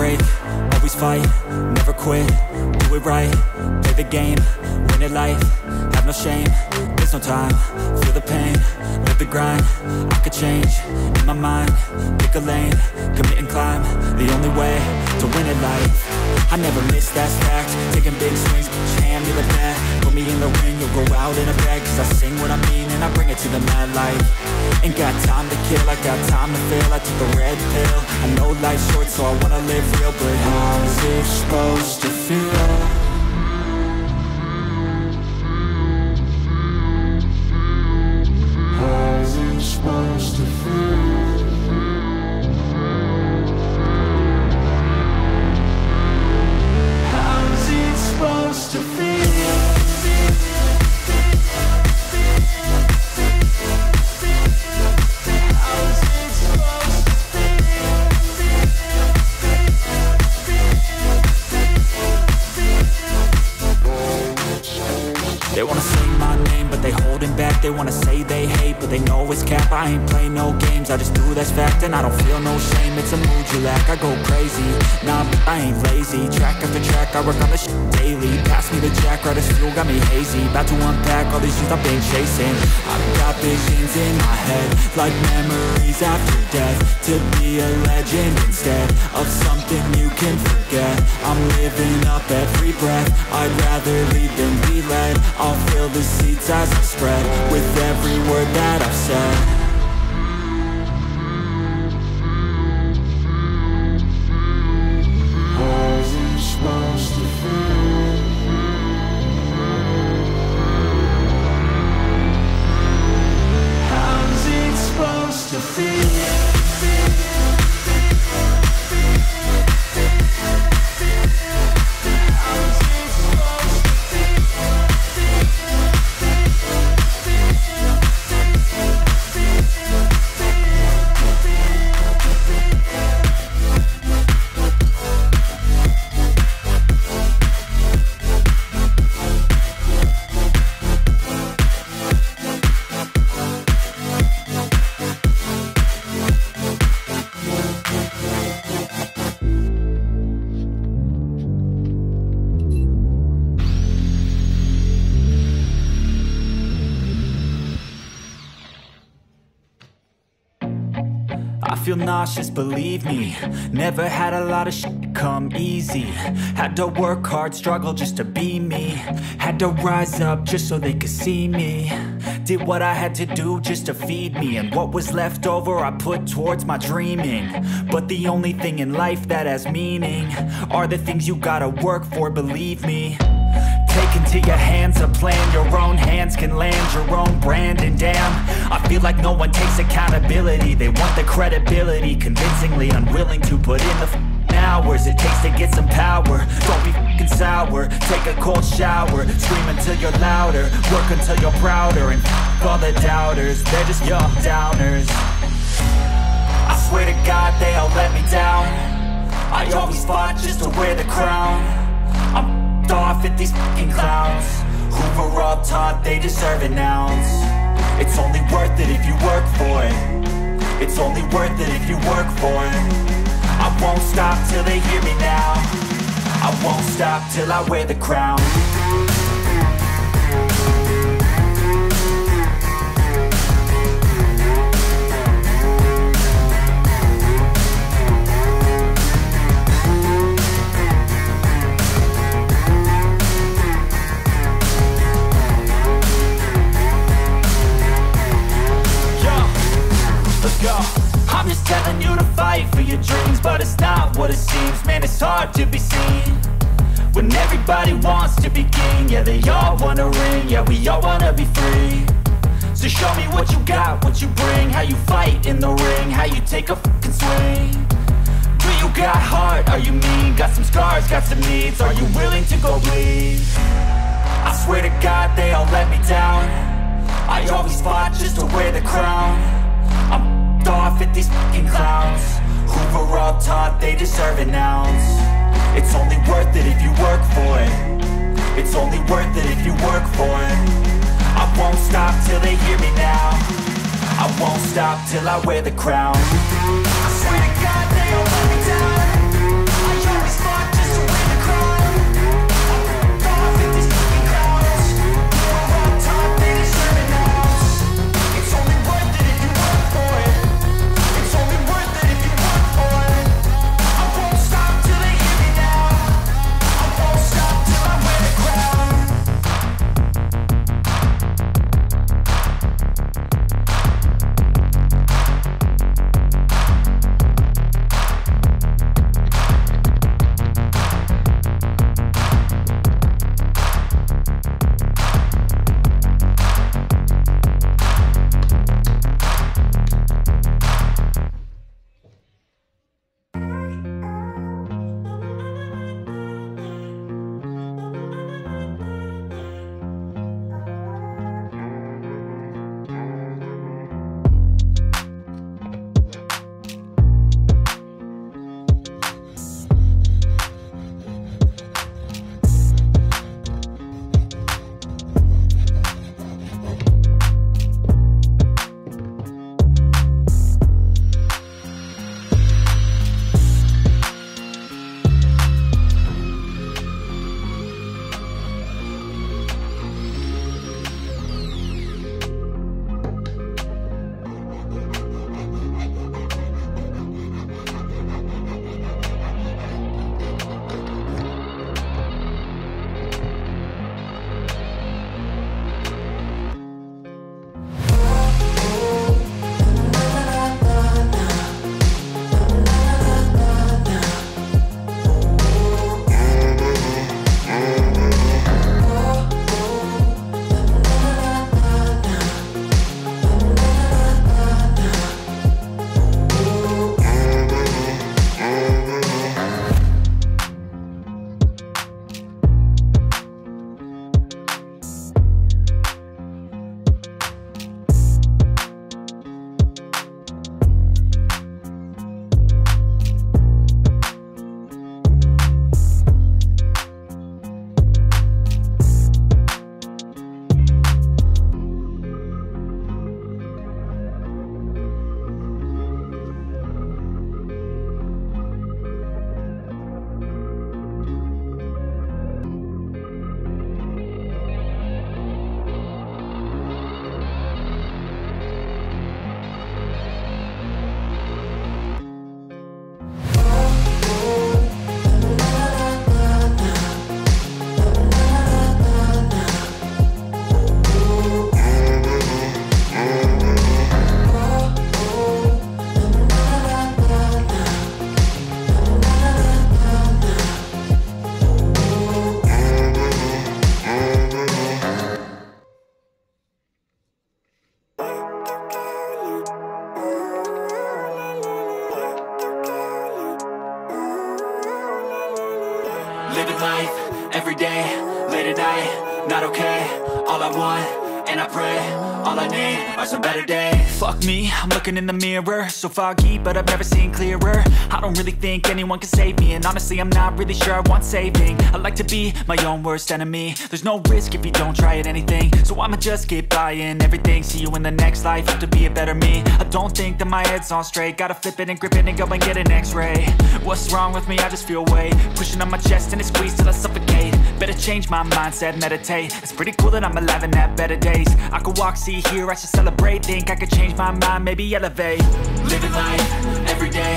break, always fight, never quit, do it right, play the game, win it life, have no shame, there's no time, feel the pain, live the grind, I could change, in my mind, pick a lane, commit and climb, the only way to win at life. I never miss, that's fact, taking big swings, hand me the bat, put me in the ring, you'll go out in a bag, cause I sing what I mean and I bring it to the mad light. Ain't got time to kill, I got time to feel, I took the red pill, I know life's short so I wanna live real, but how's it supposed to feel? How's it supposed to feel? How's it supposed to feel? They wanna say my name, but they holding back. They wanna say they hate, but they know it's cap. I ain't play no games, I just do that's fact. And I don't feel no shame, it's a mood you lack. I go crazy, nah, but I ain't lazy. Track after track, I work on this shit daily. Pass me the jack, right as fuel, got me hazy. About to unpack all these things I've been chasing. I've got visions in my head, like memories after death. To be a legend instead of something you can forget. I'm living up every breath, I'd rather lead than be led. I'll fill the seats as I spread with every word that I've said. How's it supposed to feel? How's it supposed to feel? I feel nauseous, believe me. Never had a lot of shit come easy. Had to work hard, struggle just to be me. Had to rise up just so they could see me. Did what I had to do just to feed me. And what was left over I put towards my dreaming. But the only thing in life that has meaning are the things you gotta work for, believe me. Take into your hands a plan, your own hands can land your own brand. And damn, I feel like no one takes accountability. They want the credibility, convincingly unwilling to put in the hours it takes to get some power. Don't be f***ing sour, take a cold shower. Scream until you're louder, work until you're prouder. And f*** all the doubters, they're just your downers. I swear to God they all let me down. I always fought just to wear the crown. I'm off at these fucking clowns who were all taught they deserve an ounce. It's only worth it if you work for it. It's only worth it if you work for it. I won't stop till they hear me now. I won't stop till I wear the crown. I'm just telling you to fight for your dreams, but it's not what it seems. Man, it's hard to be seen when everybody wants to be king. Yeah, they all wanna ring, yeah, we all wanna be free. So show me what you got, what you bring, how you fight in the ring, how you take a fucking swing. Do you got heart, are you mean? Got some scars, got some needs, are you willing to go bleed? I swear to God they all let me down. I always fought just to wear the crown. I'm off at these fucking clowns who were all taught they deserve an ounce. It's only worth it if you work for it. It's only worth it if you work for it. I won't stop till they hear me now. I won't stop till I wear the crown. I swear to God they all let me down. I Living life, everyday, late at night, not okay. All I want, and I pray, all I need are some better days. Fuck me, I'm looking in the mirror, so foggy, but I've never seen clearer. I don't really think anyone can save me, and honestly I'm not really sure I want saving. I like to be my own worst enemy. There's no risk if you don't try at anything, so I'ma just keep buying everything. See you in the next life, have to be a better me. I don't think that my head's on straight, gotta flip it and grip it and go and get an x-ray. What's wrong with me? I just feel weight pushing on my chest and it squeezes till I suffocate. Better change my mindset, meditate. It's pretty cool that I'm alive and have better days. I could walk, see, hear, I should celebrate. Think I could change my mind, maybe elevate. Living life, everyday,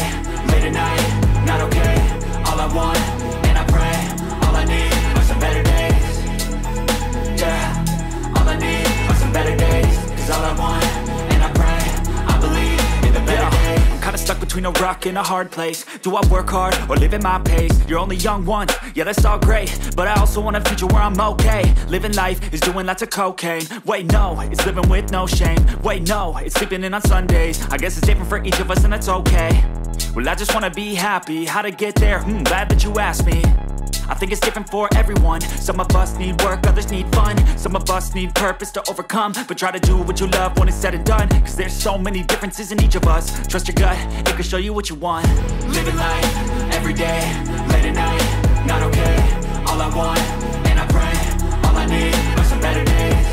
late at night, not okay. All I want, and I pray, all I need are some better days. Yeah, all I need are some better days. Cause all I want, and I pray, I believe in the better days. I'm kinda stuck between a rock and a hard place. Do I work hard or live at my pace? You're only young once, yeah that's all great, but I also want a future where I'm okay. Living life is doing lots of cocaine. Wait no, it's living with no shame. Wait no, it's sleeping in on Sundays. I guess it's different for each of us and that's okay. Well I just wanna be happy, how to get there? Glad that you asked me. I think it's different for everyone. Some of us need work, others need fun. Some of us need purpose to overcome. But try to do what you love when it's said and done. Cause there's so many differences in each of us. Trust your gut, it can show you what you want. Living life, everyday, late at night, not okay. All I want, and I pray, all I need are some better days.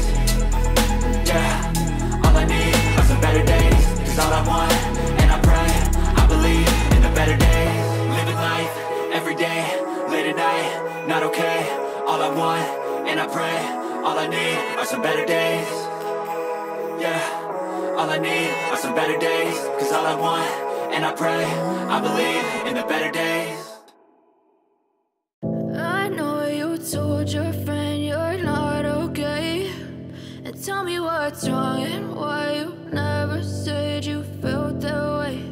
Yeah, all I need are some better days. Cause all I want, and I pray, I believe in the better days. Living life, everyday, late at night, not okay. All I want, and I pray, all I need are some better days. Yeah, all I need are some better days. Cause all I want, and I pray, I believe in the better days. I know you told your friend you're not okay, and tell me what's wrong and why you never said you felt that way.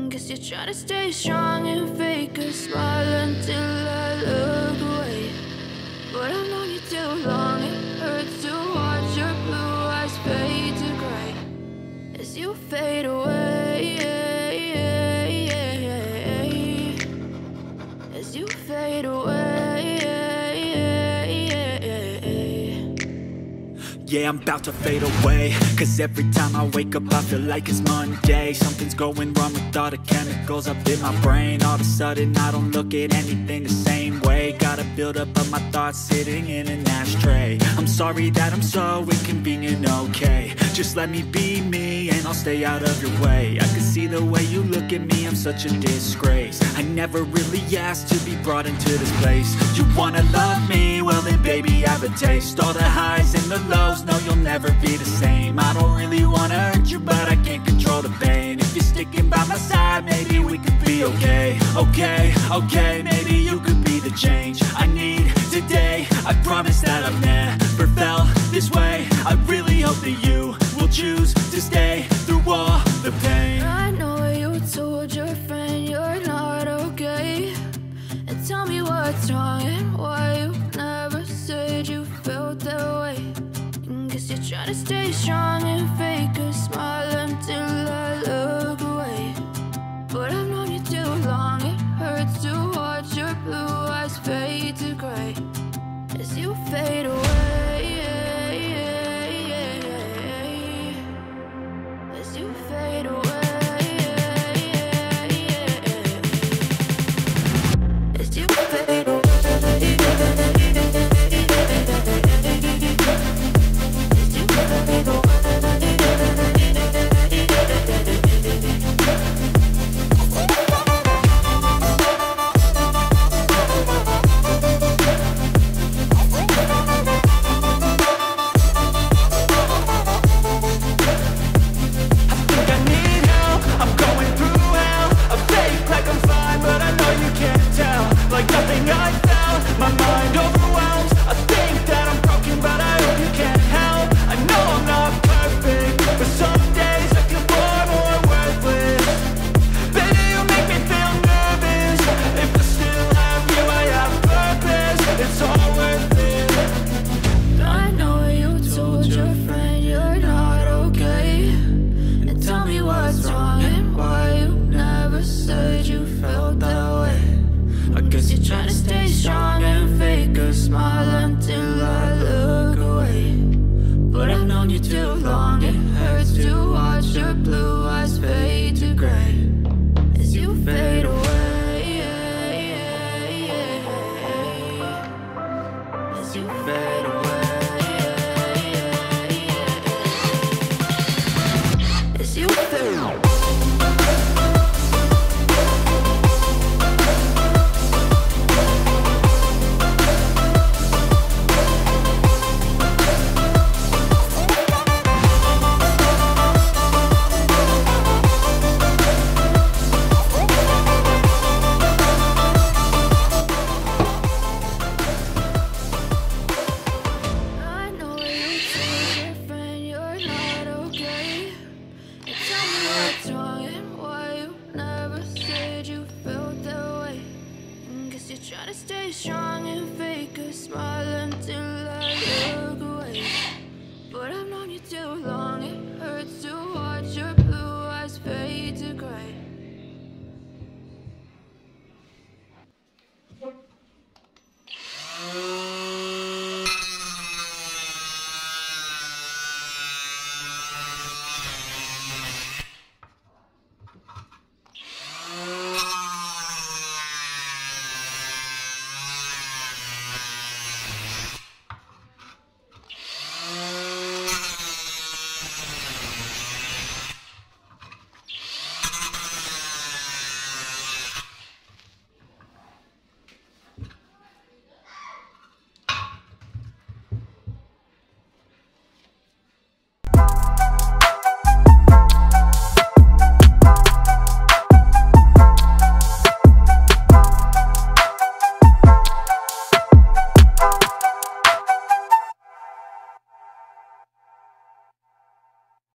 Guess you're trying to stay strong and fake a smile until I look away. But I've known you too long, it hurts to watch your blue eyes fade to gray as you fade away. As you fade away. Yeah, I'm about to fade away. Cause every time I wake up I feel like it's Monday. Something's going wrong with all the chemicals up in my brain. All of a sudden I don't look at anything the same way. Gotta build up of my thoughts sitting in an ashtray. I'm sorry that I'm so inconvenient, okay. Just let me be me and I'll stay out of your way. I can see the way you look at me, I'm such a disgrace. I never really asked to be brought into this place. You wanna love me? Well then baby I have a taste. All the highs and the lows, no you'll never be the same. I don't really wanna hurt you but I can't control the pain. If you're sticking by my side maybe we could be okay. Okay, maybe you could be the change I need today. I promise that I've never felt this way. I really hope that you will choose to stay through all the pain. I know you told your friend you're not okay, and tell me what's wrong and why you never said you felt that way. Guess you're trying to stay strong and fake a smile until I look away. But I've known you too long, it hurts to watch your blue eyes fade to gray as you fade away. As you fade away. As you fade away. Trying to stay strong and fake a smile until I look away. But I've known you too long.